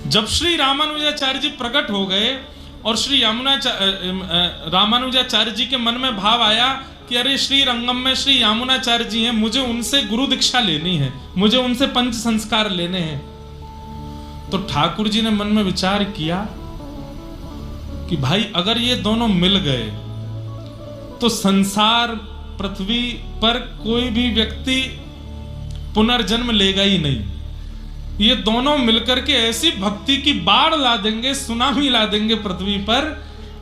जब श्री रामानुजाचार्य जी प्रकट हो गए और श्री रामानुजाचार्य जी के मन में भाव आया कि अरे श्री रंगम में श्री यामुनाचार्य जी हैं, मुझे उनसे गुरु दीक्षा लेनी है, मुझे उनसे पंच संस्कार लेने हैं। तो ठाकुर जी ने मन में विचार किया कि भाई अगर ये दोनों मिल गए तो संसार पृथ्वी पर कोई भी व्यक्ति पुनर्जन्म लेगा ही नहीं। ये दोनों मिलकर के ऐसी भक्ति की बाढ़ ला देंगे, सुनामी ला देंगे पृथ्वी पर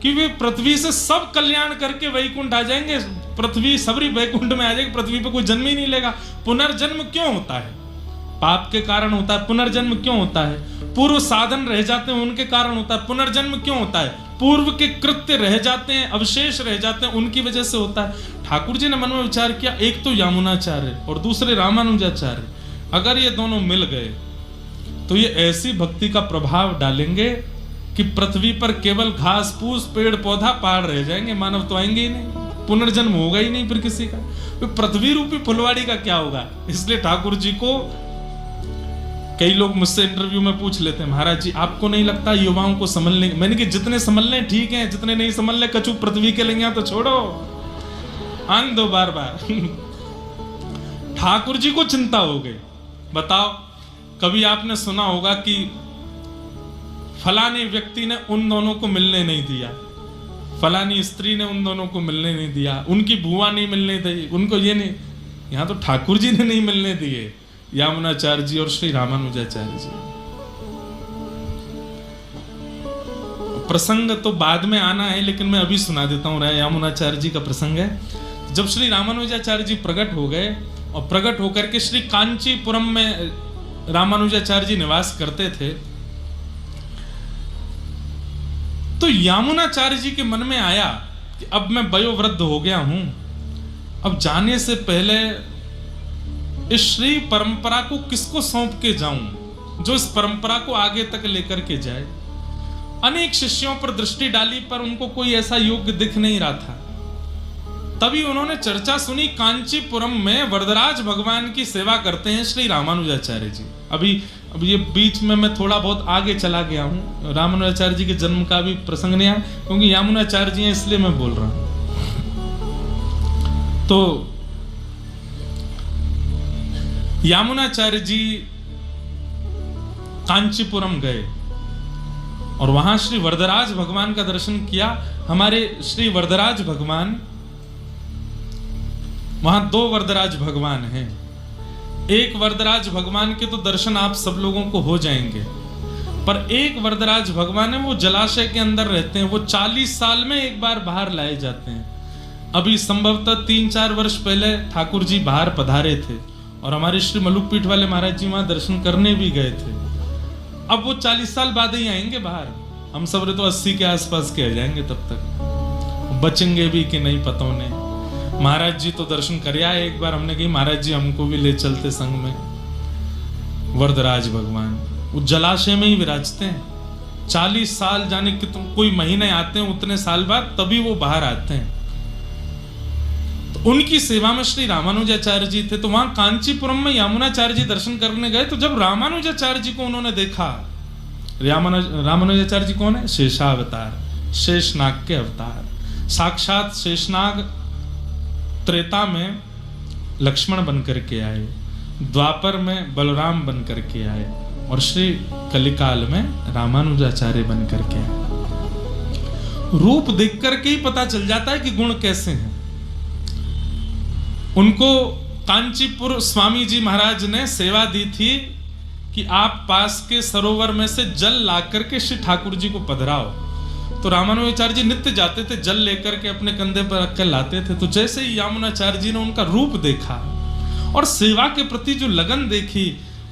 कि वे पृथ्वी से सब कल्याण करके वैकुंठ आ जाएंगे, पृथ्वी सबरी वैकुंठ में आ जाएगी, पृथ्वी पर कोई जन्म ही नहीं लेगा। पुनर्जन्म क्यों होता है? पाप के कारण होता है। पुनर्जन्म क्यों होता है? पूर्व साधन रह जाते हैं उनके कारण होता है। पुनर्जन्म क्यों होता है? पूर्व के कृत्य रह जाते हैं, अवशेष रह जाते हैं, उनकी वजह से होता है। ठाकुर जी ने मन में विचार किया, एक तो यामुनाचार्य और दूसरे रामानुजाचार्य, अगर ये दोनों मिल गए तो ये ऐसी भक्ति का प्रभाव डालेंगे कि पृथ्वी पर केवल घास फूस पेड़ पौधा पहाड़ रह जाएंगे, मानव तो आएंगे ही नहीं, पुनर्जन्म होगा ही नहीं फिर किसी का। तो पृथ्वी रूपी फुलवाड़ी का क्या होगा? इसलिए ठाकुर जी को कई लोग मुझसे इंटरव्यू में पूछ लेते हैं, महाराज जी आपको नहीं लगता युवाओं को समझ लेंगे? मैंने कि जितने समझ लें ठीक है, जितने नहीं समझ ले कचू पृथ्वी के लेंगे तो छोड़ो, आंग दो बार बार। ठाकुर जी को चिंता हो गई। बताओ, कभी आपने सुना होगा कि फलानी व्यक्ति ने उन दोनों को मिलने नहीं दिया, फलानी स्त्री ने उन दोनों को मिलने नहीं दिया, उनकी बुआ नहीं मिलने दी, उनको ये नहीं। यहां तो ठाकुर जी ने नहीं मिलने दिए, यामुनाचार्य जी और श्री रामानुजाचार्य जी। प्रसंग तो बाद में आना है, लेकिन मैं अभी सुना देता हूं। यामुनाचार्य जी का प्रसंग है। जब श्री रामानुजाचार्य जी प्रकट हो गए और प्रकट होकर के श्री कांचीपुरम में रामानुजाचार्य जी निवास करते थे, तो यामुनाचार्य जी के मन में आया कि अब मैं वयोवृद्ध हो गया हूं, अब जाने से पहले इस श्री परंपरा को किसको सौंप के जाऊं जो इस परंपरा को आगे तक लेकर के जाए। अनेक शिष्यों पर दृष्टि डाली पर उनको कोई ऐसा योग्य दिख नहीं रहा था। तभी उन्होंने चर्चा सुनी, कांचीपुरम में वरदराज भगवान की सेवा करते हैं श्री रामानुजाचार्य जी। अब ये बीच में मैं थोड़ा बहुत आगे चला गया हूं, रामानुजाचार्य जी के जन्म का भी प्रसंग नहीं आया, क्योंकि यामुनाचार्य जी हैं इसलिए मैं बोल रहा हूं। तो यामुनाचार्य जी कांचीपुरम गए और वहां श्री वरदराज भगवान का दर्शन किया। हमारे श्री वरदराज भगवान, वहां दो वरदराज भगवान हैं। एक वरदराज भगवान के तो दर्शन आप सब लोगों को हो जाएंगे, पर एक वरदराज भगवान है, वो जलाशय के अंदर रहते हैं। वो 40 साल में एक बार बाहर लाए जाते हैं। अभी संभवतः 3-4 वर्ष पहले ठाकुर जी बाहर पधारे थे और हमारे श्री मलुकपीठ वाले महाराज जी वहां दर्शन करने भी गए थे। अब वो 40 साल बाद ही आएंगे बाहर, हम सब तो 80 के आसपास के आ जाएंगे, तब तक बचेंगे भी कि नहीं पता नहीं। महाराज जी तो दर्शन कर आए एक बार, हमने कही महाराज जी हमको भी ले चलते संग में। वरदराज भगवान वो जलाशय में ही विराजते हैं। 40 साल जाने कि तुम कोई महीने आते हैं, उतने साल बाद तभी वो बाहर आते हैं। तो उनकी सेवा में श्री रामानुजाचार्य जी थे। तो वहां कांचीपुरम में यामुनाचार्य जी दर्शन करने गए। तो जब रामानुजाचार्य जी को उन्होंने देखा, रामानुजाचार्य जी कौन है? शेषावतार, शेषनाग के अवतार। साक्षात शेषनाग त्रेता में लक्ष्मण बन करके आए, द्वापर में बलराम बन करके आए और श्री कलिकाल में रामानुजाचार्य बन करके आए। रूप देख करके ही पता चल जाता है कि गुण कैसे हैं। उनको कांचीपुर स्वामी जी महाराज ने सेवा दी थी कि आप पास के सरोवर में से जल ला करके श्री ठाकुर जी को पधराओ। तो रामानुजाचार्य जी नित्य जाते थे, जल लेकर के अपने कंधे पर रख कर लाते थे। तो जैसे ही यामुनाचार्य जी ने उनका रूप देखा और सेवा के प्रति जो लगन देखी,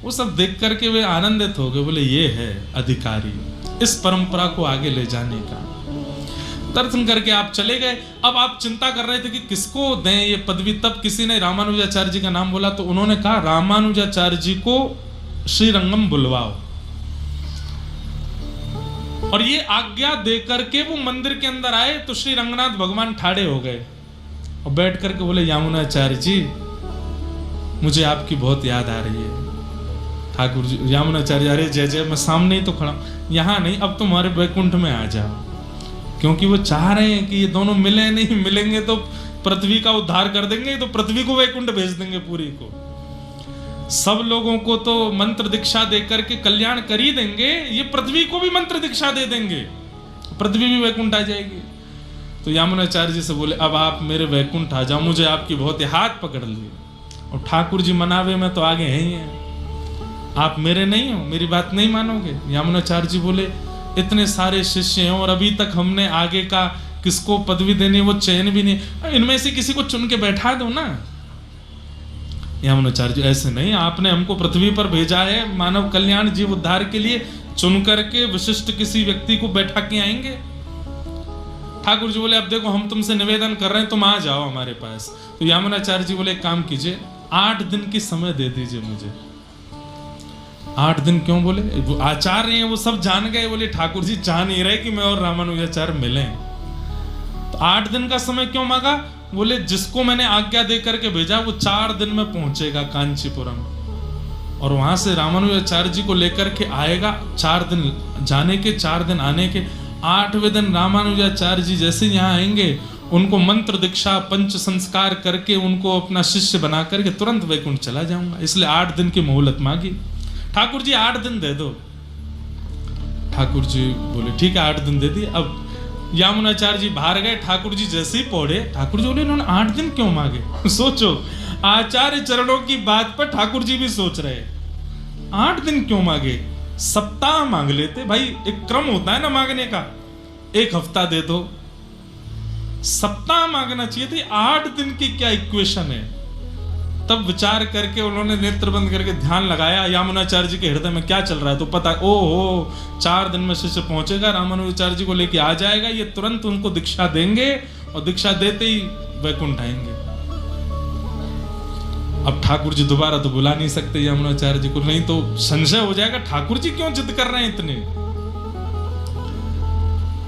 वो सब देख करके वे आनंदित हो गए। बोले ये है अधिकारी इस परंपरा को आगे ले जाने का। दर्शन करके आप चले गए। अब आप चिंता कर रहे थे कि किसको दें ये पदवी। तब किसी ने रामानुजाचार्य जी का नाम बोला, तो उन्होंने कहा रामानुजाचार्य जी को श्रीरंगम बुलवाओ। और ये आज्ञा देकर के वो मंदिर के अंदर आए तो श्री रंगनाथ भगवान ठाड़े हो गए और बैठ करके बोले यामुनाचार्य जी मुझे आपकी बहुत याद आ रही है। ठाकुर जी यामुनाचार्य, अरे जय जय, मैं सामने ही तो खड़ा, यहाँ नहीं, अब तुम्हारे वैकुंठ में आ जाओ। क्योंकि वो चाह रहे हैं कि ये दोनों मिले, नहीं मिलेंगे तो पृथ्वी का उद्धार कर देंगे, तो पृथ्वी को वैकुंठ भेज देंगे पूरी को। सब लोगों को तो मंत्र दीक्षा देकर के कल्याण कर ही देंगे, ये पृथ्वी को भी मंत्र दीक्षा दे देंगे, पृथ्वी भी वैकुंठ आ जाएगी। तो यामुनाचार्य जी से बोले, अब आप मेरे वैकुंठ आ जाओ, मुझे आपकी बहुत हाथ पकड़ लिए। और ठाकुर जी मनावे में तो आगे हैं ही हैं, आप मेरे नहीं हो, मेरी बात नहीं मानोगे। यामुनाचार्य जी बोले, इतने सारे शिष्य हैं और अभी तक हमने आगे का किसको पदवी देनी वो चयन भी नहीं, इनमें से किसी को चुन के बैठा दो ना। यामुनाचार्य जी, ऐसे नहीं, आपने हमको पृथ्वी पर भेजा है मानव कल्याण जीव उद्धार के लिए, चुन करके विशिष्ट किसी व्यक्ति को बैठा के आएंगे। ठाकुर जी बोले, अब देखो हम तुमसे निवेदन कर रहे हैं, तुम आ जाओ हमारे पास। तो यामुनाचार्य जी बोले, एक काम कीजिए, 8 दिन की समय दे दीजिए मुझे। 8 दिन क्यों? बोले वो आचार्य हैं, वो सब जान गए। बोले ठाकुर जी चाह नहीं रहे कि मैं और रामानुजाचार्य मिलें। तो 8 दिन का समय क्यों मांगा? बोले जिसको मैंने आज्ञा दे करके भेजा वो 4 दिन में पहुंचेगा कांचीपुरम, और वहां से रामानुजाचार्य जी को लेकर के आएगा। 4 दिन जाने के, 4 दिन आने के। 8वें दिन रामानुजाचार्य जी जैसे यहाँ आएंगे, उनको मंत्र दीक्षा पंच संस्कार करके उनको अपना शिष्य बना करके तुरंत वैकुंठ चला जाऊंगा। इसलिए 8 दिन की मोहलत मांगी। ठाकुर जी 8 दिन दे दो। ठाकुर जी बोले ठीक है 8 दिन दे दिए। अब यामुनाचार्य जी बाहर गए, ठाकुर जी जैसे ही पौड़े, ठाकुर जी बोले इन्होंने 8 दिन क्यों मांगे? सोचो, आचार्य चरणों की बात पर ठाकुर जी भी सोच रहे 8 दिन क्यों मांगे? सप्ताह मांग लेते भाई, एक क्रम होता है ना मांगने का, 1 हफ्ता दे दो, सप्ताह मांगना चाहिए थी। 8 दिन की क्या इक्वेशन है? तब विचार करके उन्होंने नेत्र बंद करके ध्यान लगाया, यामुनाचार्य जी के हृदय में क्या चल रहा है, तो पता ओहो 4 दिन में शिष्य पहुंचेगा, रामानुजाचार्य जी को लेके आ जाएगा, ये तुरंत उनको दीक्षा देंगे और दीक्षा देते ही वैकुंठ आएंगे। अब ठाकुर जी दोबारा तो बुला नहीं सकते यामुनाचार्य जी को, नहीं तो संशय हो जाएगा ठाकुर जी क्यों जिद कर रहे हैं इतने।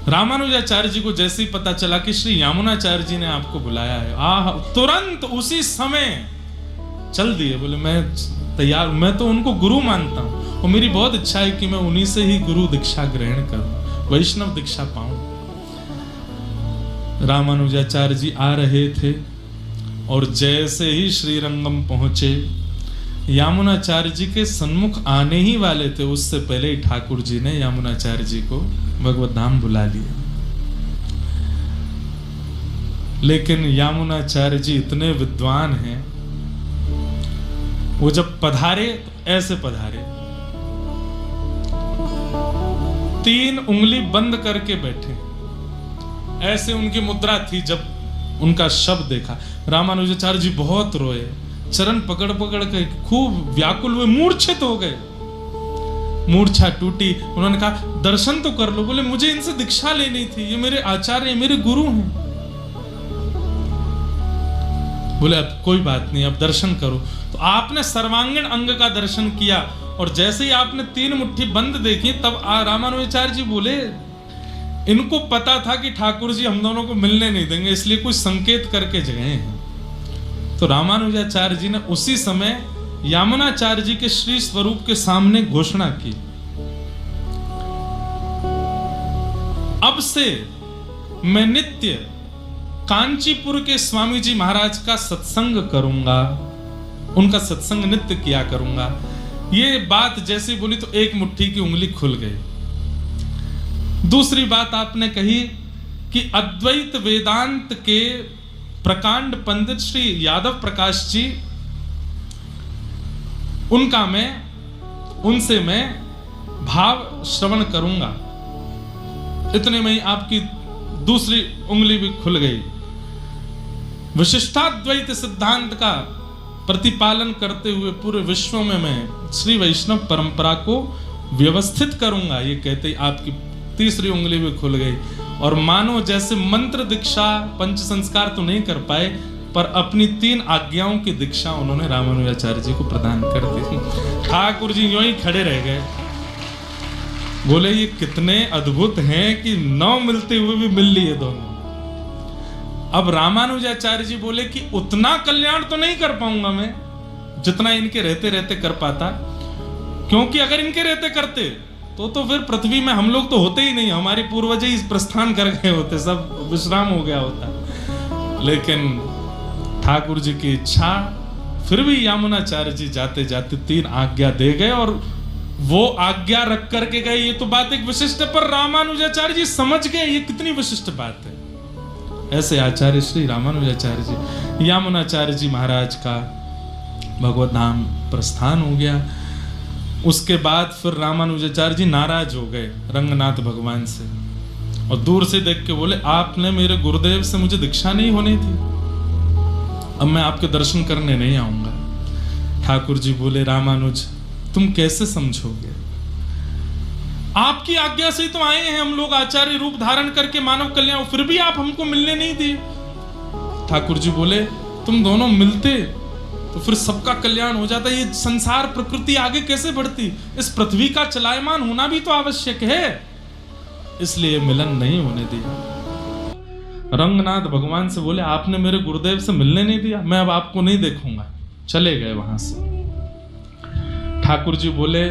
रामानुजाचार्य जी को जैसे ही पता चला कि श्री यामुनाचार्य जी ने आपको बुलाया है, तुरंत उसी समय चल दिए। बोले मैं तैयार, मैं तो उनको गुरु मानता हूं और मेरी बहुत इच्छा है कि मैं उन्हीं से ही गुरु दीक्षा ग्रहण करूं, वैष्णव दीक्षा पाऊं। रामानुजाचार्य जी आ रहे थे और जैसे ही श्रीरंगम पहुंचे, यामुनाचार्य जी के सन्मुख आने ही वाले थे, उससे पहले ही ठाकुर जी ने यामुनाचार्य जी को भगवत धाम बुला लिया। लेकिन यामुनाचार्य जी इतने विद्वान हैं, वो जब पधारे तो ऐसे पधारे, 3 उंगली बंद करके बैठे, ऐसे उनकी मुद्रा थी। जब उनका शब्द देखा, रामानुजाचार्य जी बहुत रोए, चरण पकड़ पकड़ के खूब व्याकुल हुए, मूर्छित हो गए, मूर्छा टूटी। उन्होंने कहा दर्शन तो कर लो। बोले मुझे इनसे दीक्षा लेनी थी, ये मेरे आचार्य, मेरे गुरु हैं। बोले अब कोई बात नहीं, अब दर्शन करो। तो आपने सर्वांगीण अंग का दर्शन किया, और जैसे ही आपने 3 मुट्ठी बंद देखी, तब रामानुजाचार्य जी बोले इनको पता था कि ठाकुर जी हम दोनों को मिलने नहीं देंगे, इसलिए कुछ संकेत करके गए हैं। तो रामानुजाचार्य जी ने उसी समय यामुनाचार्य जी के श्री स्वरूप के सामने घोषणा की, अब से मैं नित्य कांचीपुर के स्वामी जी महाराज का सत्संग करूंगा, उनका सत्संग नित्य किया करूंगा। ये बात जैसी बोली तो 1 मुट्ठी की उंगली खुल गई। दूसरी बात आपने कही कि अद्वैत वेदांत के प्रकांड पंडित श्री यादव प्रकाश जी, उनसे मैं भाव श्रवण करूंगा। इतने में ही आपकी दूसरी उंगली भी खुल गई। विशिष्टाद्वैत सिद्धांत का प्रतिपालन करते हुए पूरे विश्व में मैं श्री वैष्णव परंपरा को व्यवस्थित करूंगा, ये कहते ही आपकी तीसरी उंगली भी खुल गई। और मानो जैसे मंत्र दीक्षा पंच संस्कार तो नहीं कर पाए, पर अपनी 3 आज्ञाओं की दीक्षा उन्होंने रामानुजाचार्य जी को प्रदान कर दी। ठाकुर जी यूं ही खड़े रह गए, बोले ये कितने अद्भुत हैं कि 9 मिलते हुए भी मिल लिए दोनों। अब रामानुजाचार्य जी बोले कि उतना कल्याण तो नहीं कर पाऊंगा मैं जितना इनके रहते रहते कर पाता, क्योंकि अगर इनके रहते करते तो फिर पृथ्वी में हम लोग तो होते ही नहीं, हमारे पूर्वज ही प्रस्थान कर गए होते, सब विश्राम हो गया होता। लेकिन ठाकुर जी की इच्छा, फिर भी यामुनाचार्य जी जाते जाते 3 आज्ञा दे गए और वो आज्ञा रख करके गए। ये तो बात एक विशिष्ट है, पर रामानुजाचार्य जी समझ गए ये कितनी विशिष्ट बात है। ऐसे आचार्य श्री रामानुजाचार्य जी, यामुनाचार्य जी महाराज का भगवत धाम प्रस्थान हो गया। उसके बाद फिर रामानुजाचार्य जी नाराज हो गए रंगनाथ भगवान से और दूर से देख के बोले, आपने मेरे गुरुदेव से मुझे दीक्षा नहीं होनी थी, अब मैं आपके दर्शन करने नहीं आऊंगा। ठाकुर जी बोले, रामानुज तुम कैसे समझोगे, आपकी आज्ञा से ही तो आए हैं हम लोग आचार्य रूप धारण करके मानव कल्याण, फिर भी आप हमको मिलने नहीं दिए। ठाकुर जी बोले, तुम दोनों मिलते तो फिर सबका कल्याण हो जाता, ये संसार प्रकृति आगे कैसे बढ़ती, इस पृथ्वी का चलायमान होना भी तो आवश्यक है, इसलिए मिलन नहीं होने दिया। रंगनाथ भगवान से बोले, आपने मेरे गुरुदेव से मिलने नहीं दिया, मैं अब आपको नहीं देखूंगा, चले गए वहां से। ठाकुर जी बोले,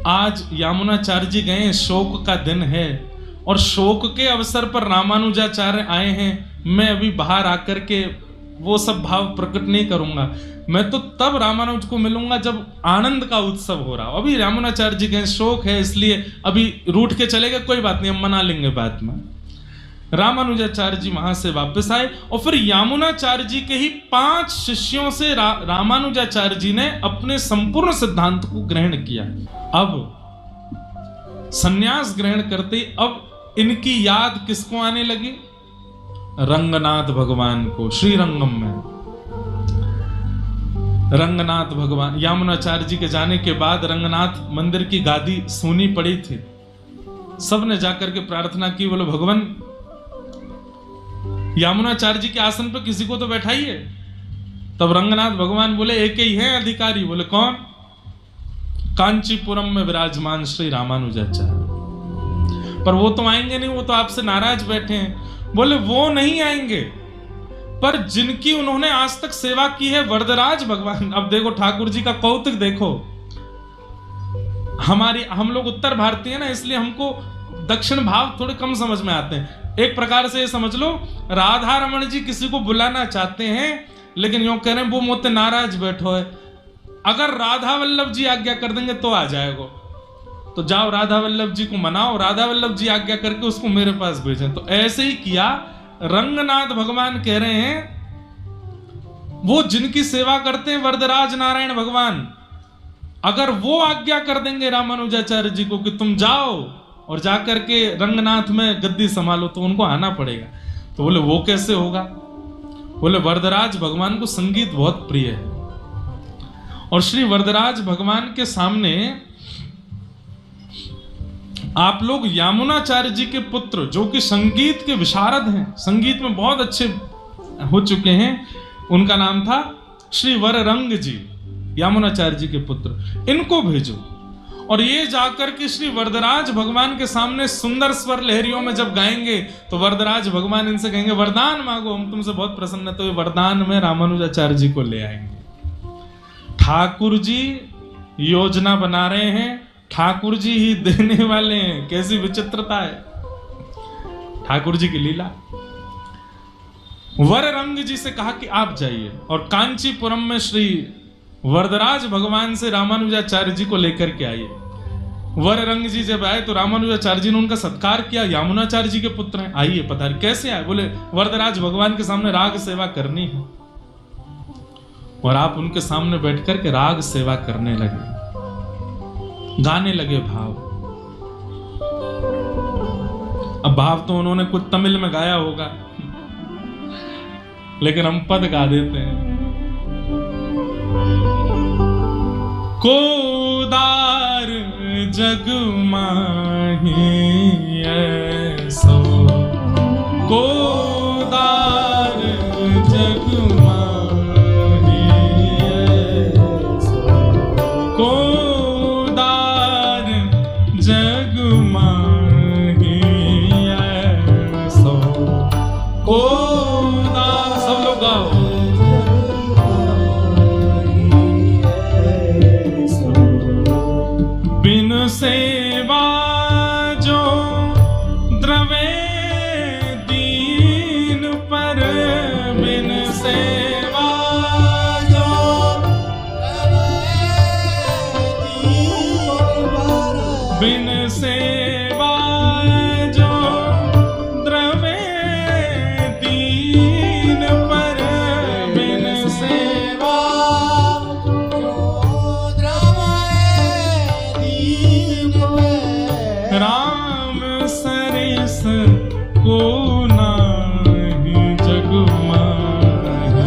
आज यामुनाचार्य जी गए, शोक का दिन है और शोक के अवसर पर रामानुजाचार्य आए हैं, मैं अभी बाहर आकर के वो सब भाव प्रकट नहीं करूंगा, मैं तो तब रामानुज को मिलूंगा जब आनंद का उत्सव हो रहा हो। अभी रामानुजाचार्य जी के शोक है, इसलिए अभी रूठ के चले गए, कोई बात नहीं, हम मना लेंगे बाद में। रामानुजाचार्य जी वहां से वापस आए और फिर यामुनाचार्य जी के ही 5 शिष्यों से रामानुजाचार्य जी ने अपने संपूर्ण सिद्धांत को ग्रहण किया। अब संन्यास ग्रहण करते अब इनकी याद किसको आने लगी, रंगनाथ भगवान को। श्री रंगम में रंगनाथ भगवान, यामुनाचार्य जी के जाने के बाद रंगनाथ मंदिर की गादी सूनी पड़ी थी, सबने जाकर के प्रार्थना की, बोले भगवान यामुनाचार्य जी के आसन पर किसी को तो बैठाइए। तब रंगनाथ भगवान बोले, एक ही है अधिकारी। बोले कौन, कांचीपुरम में विराजमान श्री रामानुजाचार्य। पर वो तो आएंगे नहीं, वो तो आपसे नाराज बैठे हैं। बोले वो नहीं आएंगे, पर जिनकी उन्होंने आज तक सेवा की है वरदराज भगवान। अब देखो ठाकुर जी का कौतुक देखो, हम लोग उत्तर भारतीय ना, इसलिए हमको दक्षिण भाव थोड़े कम समझ में आते हैं। एक प्रकार से ये समझ लो, राधा रमन जी किसी को बुलाना चाहते हैं, लेकिन यूं कह रहे हैं वो मुझसे नाराज बैठो है, अगर राधा वल्लभ जी आज्ञा कर देंगे तो आ जाएगा, तो जाओ राधा वल्लभ जी को मनाओ, राधा वल्लभ जी आज्ञा करके उसको मेरे पास भेजें। तो ऐसे ही किया। रंगनाथ भगवान कह रहे हैं, वो जिनकी सेवा करते हैं वरदराज नारायण भगवान, अगर वो आज्ञा कर देंगे रामानुजाचार्य जी को कि तुम जाओ और जाकर के रंगनाथ में गद्दी संभालो, तो उनको आना पड़ेगा। तो बोले वो कैसे होगा। बोले वरदराज भगवान को संगीत बहुत प्रिय है और श्री वरदराज भगवान के सामने आप लोग यामुनाचार्य जी के पुत्र, जो कि संगीत के विशारद हैं, संगीत में बहुत अच्छे हो चुके हैं, उनका नाम था श्री वररंग जी, यामुनाचार्य जी के पुत्र, इनको भेजो। और ये जाकर के श्री वरदराज भगवान के सामने सुंदर स्वर लहरियों में जब गाएंगे, तो वरदराज भगवान इनसे कहेंगे वरदान मांगो, हम तुमसे बहुत प्रसन्न है। तो ये वरदान में रामानुजाचार्य जी को ले आएंगे। ठाकुर जी योजना बना रहे हैं, ठाकुर जी ही देने वाले हैं। कैसी विचित्रता है ठाकुर जी की लीला। वररंग जी से कहा कि आप जाइए और कांचीपुरम में श्री वरदराज भगवान से रामानुजाचार्य जी को लेकर के आइए। वररंग जी जब आए तो रामानुजाचार्य जी ने उनका सत्कार किया, यामुनाचार्य जी के पुत्र हैं, आइए पधारिए। कैसे आए। बोले वरदराज भगवान के सामने राग सेवा करनी है और आप उनके सामने बैठ करके राग सेवा करने लगे, गाने लगे भाव। अब भाव तो उन्होंने कुछ तमिल में गाया होगा, लेकिन हम पद गा देते हैं। कोदार जग माही ऐसो, कोदार जग माही ऐसो, कोदार जग माही ऐसो, कोदार। सब लोग गाओ। बिन सेवा जो द्रवे दीन पर, बिन सेवा जो द्रवे दीन पर, राम सरिस को नाही जग माहि,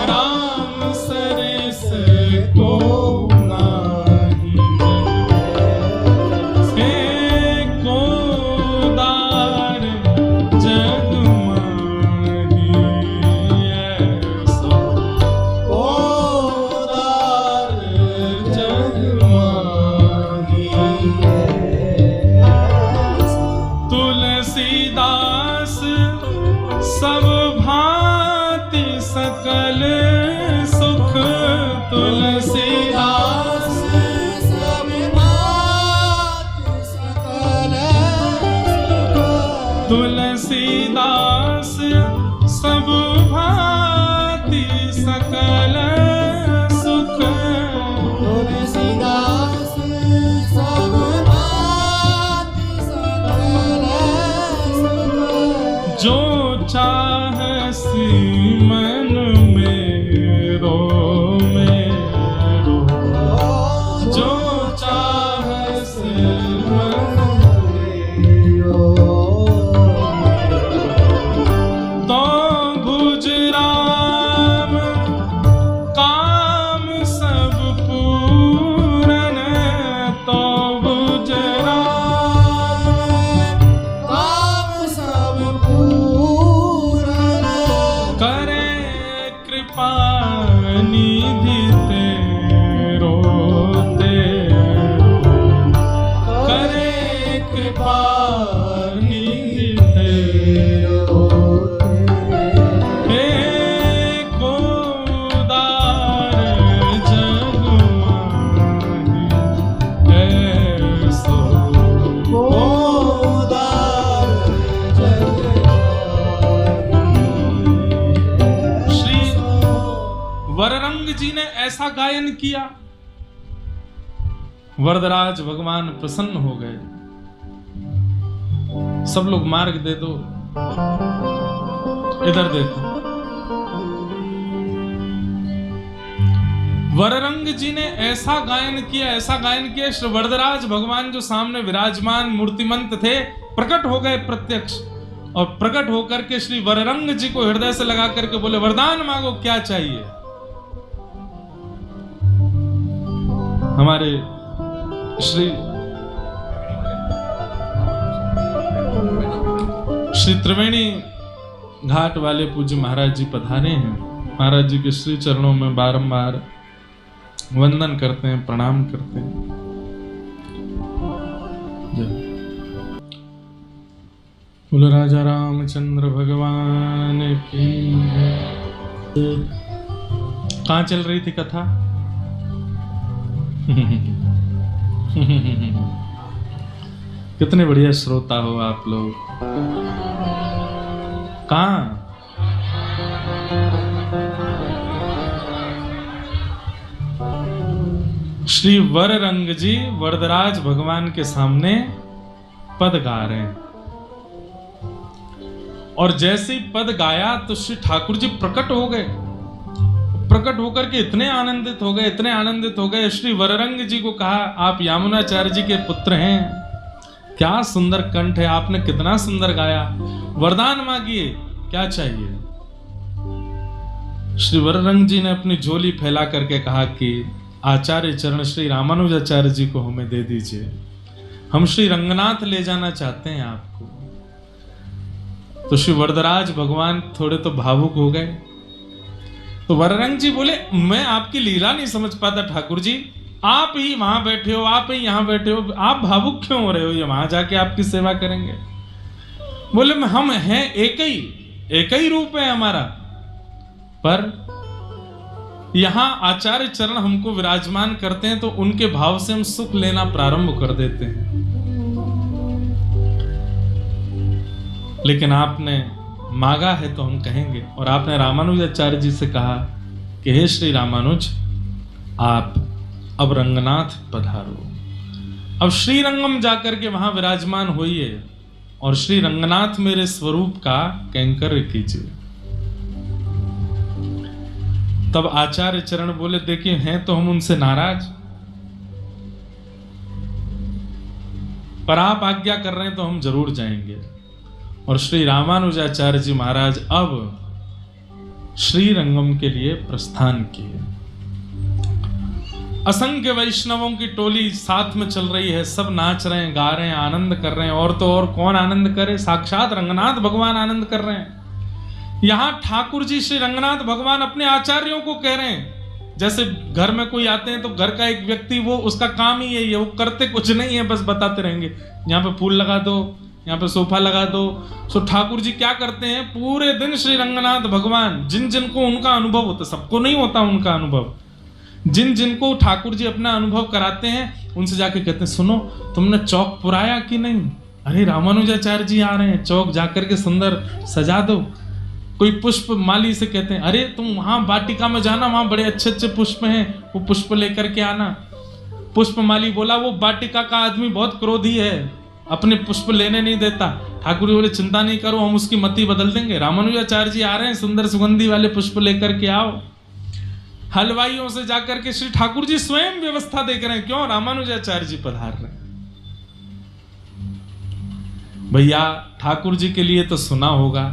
राम सरिस को सब भांति सकल सुख, तुलसीदास सब भांति सकल सुख, तुलसीदास सब भांति सकल सुख, तुलसीदास सब भांति सकल सुख, जो चाहसी मन मेरो मेरो, जो चाहसी मन मेरो, तो भुज राम काम सब पूरन, तो भुज राम काम सब पूरन, करे कृपा निधि तेरो तेरो, करे कृपा निधि तेरो तेरो, एको उदार जग माहि, ऐसो उदार जग माहि। श्री वररंग जी ने ऐसा गायन किया, वरदराज भगवान प्रसन्न हो गए। सब लोग मार्ग दे दो, इधर देखो। वररंग जी ने ऐसा गायन किया, ऐसा गायन किया, श्री वरदराज भगवान जो सामने विराजमान मूर्तिमंत थे प्रकट हो गए प्रत्यक्ष, और प्रकट होकर के श्री वररंग जी को हृदय से लगा करके बोले, वरदान मांगो, क्या चाहिए। हमारे श्री त्रिवेणी घाट वाले पूज्य महाराज जी पधारे हैं। महाराज जी के श्री चरणों में बारंबार वंदन करते हैं, प्रणाम करते हैं। बोलो राजा रामचंद्र भगवान की। कहाँ चल रही थी कथा? कितने बढ़िया श्रोता हो आप लोग। कहाँ? श्री वररंग जी वरदराज भगवान के सामने पद गा रहे हैं, और जैसे ही पद गाया तो श्री ठाकुर जी प्रकट हो गए। प्रकट होकर के इतने आनंदित हो गए, इतने आनंदित हो गए। श्री वररंग जी को कहा, आप यामुनाचार्य जी के पुत्र हैं, क्या सुंदर कंठ है, आपने कितना सुंदर गाया, वरदान मांगिए, क्या चाहिए। श्री वररंग जी ने अपनी झोली फैला करके कहा कि आचार्य चरण श्री रामानुजाचार्य जी को हमें दे दीजिए, हम श्री रंगनाथ ले जाना चाहते हैं आपको। तो श्री वरदराज भगवान थोड़े तो भावुक हो गए। तो वररंग जी बोले, मैं आपकी लीला नहीं समझ पाता ठाकुर जी, आप ही वहां बैठे हो, आप ही यहां बैठे हो, आप भावुक क्यों हो रहे हो, ये वहां जाके आपकी सेवा करेंगे। बोले, हम हैं एक ही रूप है हमारा, पर यहां आचार्य चरण हमको विराजमान करते हैं तो उनके भाव से हम सुख लेना प्रारंभ कर देते हैं। लेकिन आपने मांगा है तो हम कहेंगे। और आपने रामानुजाचार्य जी से कहा कि हे श्री रामानुज, आप अब रंगनाथ पधारो। अब श्रीरंगम जाकर के वहां विराजमान होइए और श्री रंगनाथ मेरे स्वरूप का कैंकर्य कीजिए। तब आचार्य चरण बोले, देखिए हैं तो हम उनसे नाराज, पर आप आज्ञा कर रहे हैं तो हम जरूर जाएंगे। और श्री रामानुजाचार्य जी महाराज अब श्रीरंगम के लिए प्रस्थान किए। असंख्य वैष्णवों की टोली साथ में चल रही है, सब नाच रहे हैं, गा रहे हैं, आनंद कर रहे हैं। और तो और कौन आनंद करे, साक्षात रंगनाथ भगवान आनंद कर रहे हैं। यहां ठाकुर जी श्री रंगनाथ भगवान अपने आचार्यों को कह रहे हैं, जैसे घर में कोई आते हैं तो घर का एक व्यक्ति, वो उसका काम ही यही है, वो करते कुछ नहीं है, बस बताते रहेंगे यहाँ पे फूल लगा दो, यहाँ पे सोफा लगा दो। सो ठाकुर जी क्या करते हैं, पूरे दिन श्री रंगनाथ भगवान जिन जिनको उनका अनुभव होता, सबको नहीं होता उनका अनुभव, जिन जिनको ठाकुर जी अपना अनुभव कराते हैं उनसे जाके कहते हैं, सुनो तुमने चौक पुराया कि नहीं? अरे रामानुजाचार्य जी आ रहे हैं, चौक जाकर के सुंदर सजा दो। कोई पुष्प माली से कहते हैं, अरे तुम वहां वाटिका में जाना, वहां बड़े अच्छे अच्छे पुष्प हैं, वो पुष्प लेकर के आना। पुष्प माली बोला, वो वाटिका का आदमी बहुत क्रोधी है, अपने पुष्प लेने नहीं देता। ठाकुर जी बोले, चिंता नहीं करो, हम उसकी मति बदल देंगे। रामानुजाचार्य जी आ रहे हैं, सुंदर सुगंधी वाले पुष्प लेकर के आओ। हलवाइयों से जाकर के श्री ठाकुर जी स्वयं व्यवस्था देख रहे हैं, क्यों? रामानुजाचार्य जी पधार रहे हैं। भैया ठाकुर जी के लिए तो सुना होगा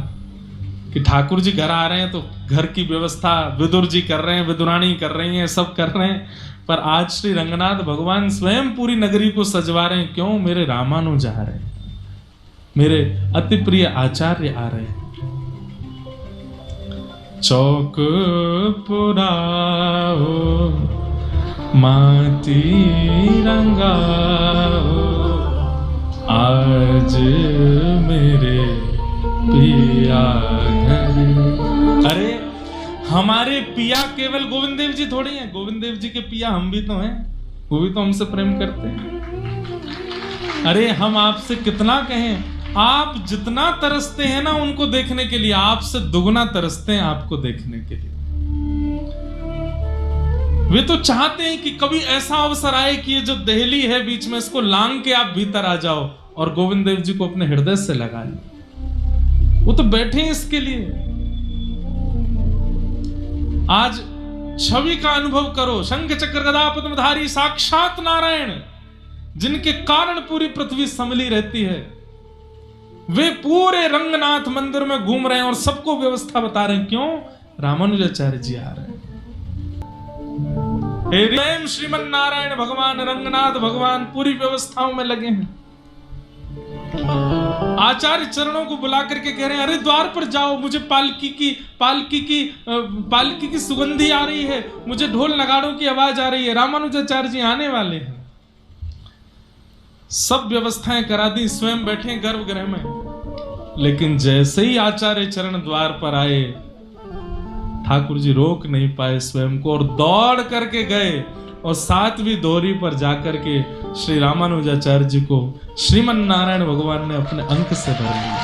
कि ठाकुर जी घर आ रहे हैं तो घर की व्यवस्था विदुर जी कर रहे हैं, विदुरानी कर रही हैं, सब कर रहे हैं। पर आज श्री रंगनाथ भगवान स्वयं पूरी नगरी को सजवा रहे हैं, क्यों? मेरे रामानुज आ रहे हैं, मेरे अति प्रिय आचार्य आ रहे हैं। चौक पुराओ माटी रंगाओ, आज मेरे पिया घर। अरे हमारे पिया केवल गोविंद देव जी थोड़ी हैं, गोविंद देव जी के पिया हम भी तो हैं, वो भी तो हमसे प्रेम करते हैं। अरे हम आपसे कितना कहें, आप जितना तरसते हैं ना उनको देखने के लिए, आपसे दुगना तरसते हैं आपको देखने के लिए। वे तो चाहते हैं कि कभी ऐसा अवसर आए कि ये जो देहली है बीच में, इसको लांग के आप भीतर आ जाओ और गोविंद देव जी को अपने हृदय से लगा लो। वो तो बैठे हैं इसके लिए। आज छवि का अनुभव करो, शंख चक्र गदा पद्मधारी साक्षात नारायण, जिनके कारण पूरी पृथ्वी संभली रहती है, वे पूरे रंगनाथ मंदिर में घूम रहे हैं और सबको व्यवस्था बता रहे हैं, क्यों? रामानुजाचार्य जी आ रहे हैं। हे श्रीमन नारायण भगवान रंगनाथ भगवान पूरी व्यवस्थाओं में लगे हैं। आचार्य चरणों को बुला करके कह रहे हैं, अरे द्वार पर जाओ, मुझे पालकी की सुगंधी आ रही है, मुझे ढोल नगाड़ों की आवाज आ रही है, रामानुजाचार्य जी आने वाले हैं। सब व्यवस्थाएं करा दी, स्वयं बैठे गर्भगृह में। लेकिन जैसे ही आचार्य चरण द्वार पर आए, ठाकुर जी रोक नहीं पाए स्वयं को और दौड़ करके गए और 7वीं दोहरी पर जाकर के श्री रामानुजाचार्य जी को श्रीमन नारायण भगवान ने अपने अंक से भर लिया।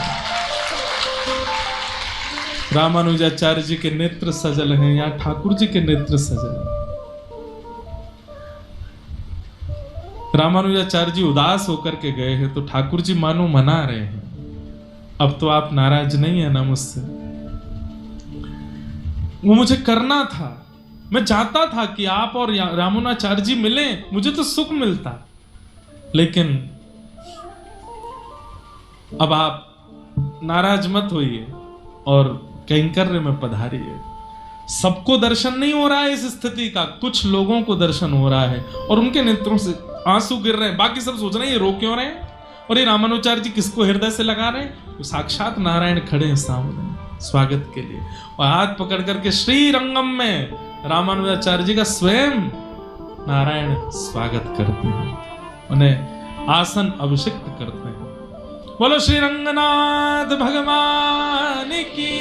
रामानुजाचार्य जी के नेत्र सजल हैं, यहाँ ठाकुर जी के नेत्र सजल हैं। रामानुजाचार्य जी उदास होकर के गए हैं तो ठाकुर जी मानो मना रहे हैं, अब तो आप नाराज नहीं है ना मुझसे, वो मुझे करना था, मैं चाहता था कि आप और रामानुजाचार्य जी मिले, मुझे तो सुख मिलता, लेकिन अब आप नाराज मत होइए और कैंकर्य में पधारिए। सबको दर्शन नहीं हो रहा है इस स्थिति का, कुछ लोगों को दर्शन हो रहा है और उनके नेत्रों से आंसू गिर रहे हैं। बाकी सब सोच रहे हैं ये रो क्यों रहे हैं और ये रामानुजाचार्य जी किसको हृदय से लगा रहे हैं? तो साक्षात नारायण खड़े हैं सामने स्वागत के लिए और हाथ पकड़ करके श्री रंगम में रामानुजाचार्य जी का स्वयं नारायण स्वागत करते हैं, उन्हें आसन अभिषिक्त करते हैं। बोलो श्री रंगनाथ भगवान की।